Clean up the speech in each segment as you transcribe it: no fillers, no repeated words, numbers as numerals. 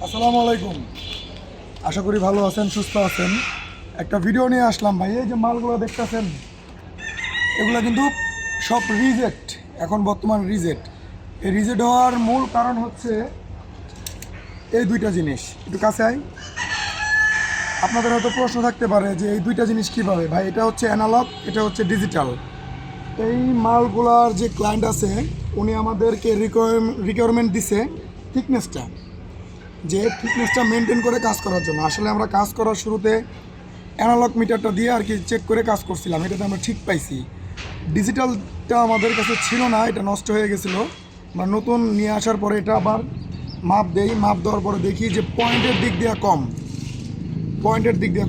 আসসালামু আলাইকুম। আশা করি ভালো আছেন, সুস্থ আছেন। একটা ভিডিও নিয়ে আসলাম ভাই। এই যে মালগুলো দেখতেছেন, এগুলো কিন্তু সব রিজেক্ট, এখন বর্তমান রিজেক্ট। এই রিজেক্ট হওয়ার মূল কারণ হচ্ছে এই দুইটা জিনিস। একটু কাছে আয়। আপনাদের হয়তো প্রশ্ন থাকতে পারে যে এই দুইটা জিনিস কীভাবে ভাই। এটা হচ্ছে অ্যানালগ, এটা হচ্ছে ডিজিটাল। এই মালগুলার যে ক্লায়েন্ট আছে উনি আমাদেরকে রিকোয়ারমেন্ট দিছে থিকনেসটা, যে থিকনেসটা মেনটেন করে কাজ করার জন্য। আসলে আমরা কাজ করার শুরুতে অ্যানালগ মিটারটা দিয়ে আর কি চেক করে কাজ করছিলাম, এটাতে আমরা ঠিক পাইছি। ডিজিটালটা আমাদের কাছে ছিল না, এটা নষ্ট হয়ে গেছিলো। আমরা নতুন নিয়ে আসার পরে এটা আবার মাপ দেই, মাপ দেওয়ার পরে দেখি যে পয়েন্টের দিক দিয়ে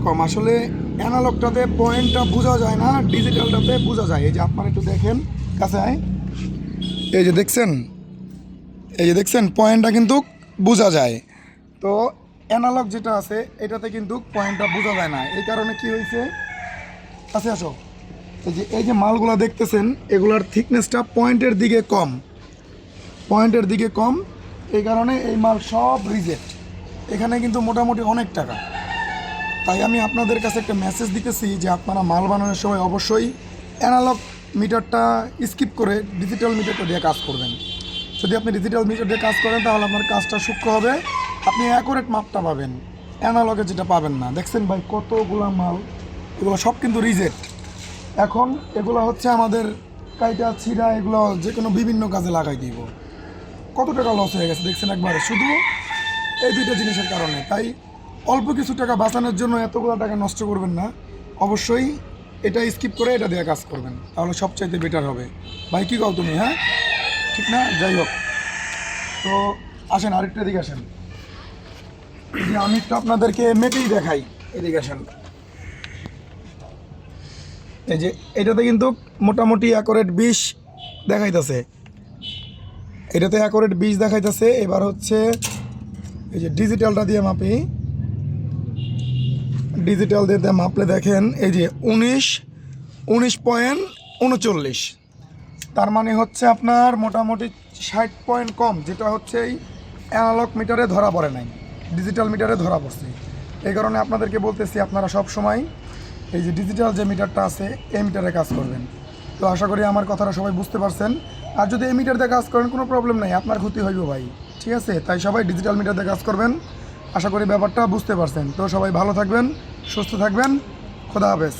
কম। আসলে অ্যানালগটাতে পয়েন্টটা বোঝা যায় না, ডিজিটালটাতে বোঝা যায়। এই যে আপনারা একটু দেখেন, কাছে আয়। এই যে দেখছেন পয়েন্টটা কিন্তু বোঝা যায়। তো অ্যানালগ যেটা আছে এটাতে কিন্তু পয়েন্টটা বোঝা যায় না। এই কারণে কি হয়েছে, কাছে আসো। এই যে মালগুলা দেখতেছেন, এগুলার থিকনেসটা পয়েন্টের দিকে কম। এই কারণে এই মাল সব রিজেক্ট। এখানে কিন্তু মোটামুটি অনেক টাকা। তাই আমি আপনাদের কাছে একটা মেসেজ দিতেছি যে আপনারা মাল বানানোর সময় অবশ্যই অ্যানালগ মিটারটা স্কিপ করে ডিজিটাল মিটারটা দিয়ে কাজ করবেন। যদি আপনি ডিজিটাল মিটার দিয়ে কাজ করেন তাহলে আপনার কাজটা সূক্ষ্ম হবে, আপনি অ্যাকুরেট মাপটা পাবেন, অ্যানালগে যেটা পাবেন না। দেখছেন ভাই কতগুলো মাল, এগুলো সব কিন্তু রিজেক্ট। এখন এগুলো হচ্ছে আমাদের কাইটা ছিঁড়া, এগুলো যে কোনো বিভিন্ন কাজে লাগাই দিব। কত টাকা লস হয়ে গেছে দেখছেন একবারে, শুধু এই দুইটা জিনিসের কারণে। তাই অল্প কিছু টাকা বাঁচানোর জন্য এতগুলো টাকা নষ্ট করবেন না। অবশ্যই এটা স্কিপ করে এটা দিয়ে কাজ করবেন, তাহলে সবচাইতে বেটার হবে। ভাই কী কও তুমি? হ্যাঁ, ঠিক না? যাই হোক, তো আসেন আরেকটা দিকে আসেন। যে আমি একটু আপনাদেরকে মেপেই দেখাই, এদিকে আসেন। এই যে এটাতে কিন্তু মোটামুটি অ্যাকোরেট 20 দেখাইতেছে, এটাতে অ্যাকোরেট 20 দেখাইতেছে। এবার হচ্ছে এই যে ডিজিটালটা দিয়ে মাপি, ডিজিটাল দিয়ে মাপলে দেখেন এই যে 19.39। তার মানে হচ্ছে আপনার মোটামুটি 60 পয়েন্ট কম, যেটা হচ্ছে এই অ্যানালগ মিটারে ধরা পড়ে নাই, ডিজিটাল মিটারে ধরা পড়ছে। এই কারণে আপনাদেরকে বলতেছি আপনারা সব সময় এই যে ডিজিটাল যে মিটারটা আছে এই মিটারে কাজ করবেন। তো আশা করি আমার কথাটা সবাই বুঝতে পারছেন। আর যদি এই মিটার দিয়ে কাজ করেন কোনো প্রবলেম নাই, আপনার ক্ষতি হইব ভাই, ঠিক আছে? তাই সবাই ডিজিটাল মিটার দিয়ে কাজ করবেন। আশা করি ব্যাপারটা বুঝতে পারছেন। তো সবাই ভালো থাকবেন, সুস্থ থাকবেন। খোদা হাফেজ।